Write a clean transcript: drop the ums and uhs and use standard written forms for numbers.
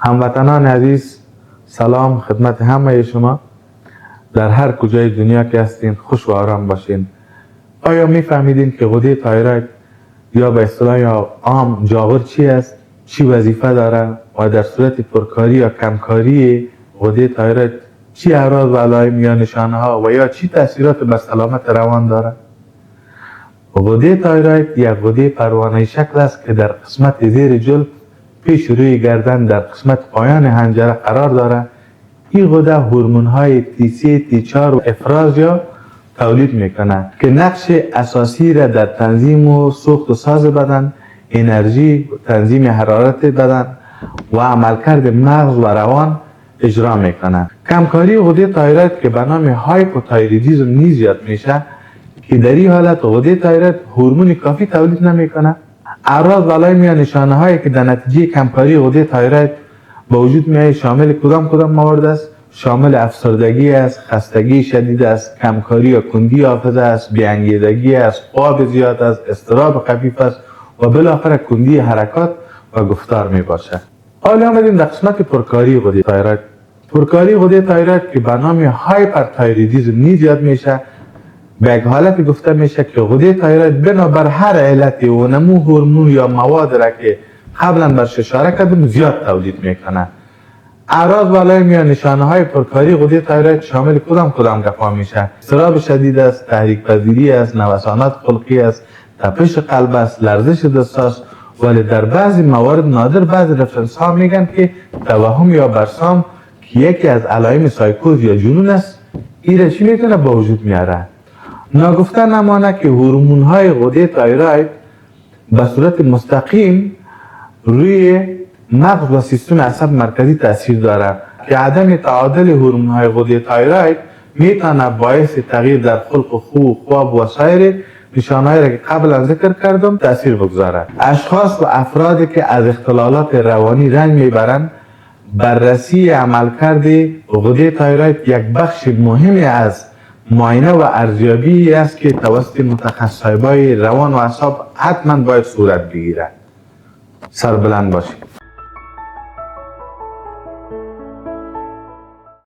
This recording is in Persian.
هموطنان عزیز، سلام خدمت همه شما. در هر کجای دنیا که هستین خوش و آرام باشین. آیا میفهمیدین که غده تایروید یا به اصطلاح عام جاغور چی است، چی وظیفه داره و در صورت پرکاری یا کمکاری غده تایروید چی اعراض و علائم یا نشانه ها و یا چی تاثیرات بر سلامت روان داره؟ غده تایروید یک غده پروانه شکل است که در قسمت زیر جلد پیش روی گردن در قسمت پایان حنجره قرار داره. این غده هورمون های T3 T4 و افراز یا تولید میکنه که نقش اساسی را در تنظیم و سوخت و ساز بدن، انرژی، تنظیم حرارت بدن و عملکرد مغز و روان اجرا میکنه. کمکاری غده تایروید که به نام هایپوتایرویدیسم نیز یاد میشه که در این حالت غده تایروید هورمون کافی تولید نمیکنه. اعراض و علائم یا نشانه هایی که در نتیجه کمکاری غده تایروید به وجود میاد شامل کدام موارد است؟ شامل افسردگی است، خستگی شدید است، کمکاری یا کندی حافظه است، بی‌انگیزگی است، خواب زیاد است، اضطراب خفیف است و بالاخره کندی حرکات و گفتار می باشه. حالا آمدیم در قسمت پرکاری غده تایروید. پرکاری غده تایروید که به نام هایپرتایرویدیسم نیز یاد میشه، به یک حالت گفته میشه که غده تایروید بنابر هر علت و نمو هورمون یا مواد را که قبلا برش اشاره کردم زیاد تولید میکنه. اعراض و علائم یا نشانه های پرکاری غده تایروید شامل کدام گپا میشه؟ اضطراب شدید است، تحریک پذیری است، نوسانات خلقی است، تپش قلب است، لرزش دست است. ولی در بعضی موارد نادر بعضی رفرنس ها میگن که توهم یا برسام که یکی از علائم سایکوز یا جنون است، این چی میتونه به وجود میاره؟ ناگفته نمانه که هورمون های غده تایروید به صورت مستقیم روی مغز و سیستم عصب مرکزی تاثیر داره که عدم تعادل هورمون های غده تایروید میتونه باعث تغییر در خلق و خو، خواب و سایر نشانه‌هایی را که قبلا ذکر کردم تاثیر بگذاره. اشخاص و افرادی که از اختلالات روانی رنج میبرند، بررسی عملکرد غده تایروید یک بخش مهمی از معاینه و ارزیابی است که توسط متخصصای روان و اعصاب حتما باید صورت بگیره. سربلند باشید.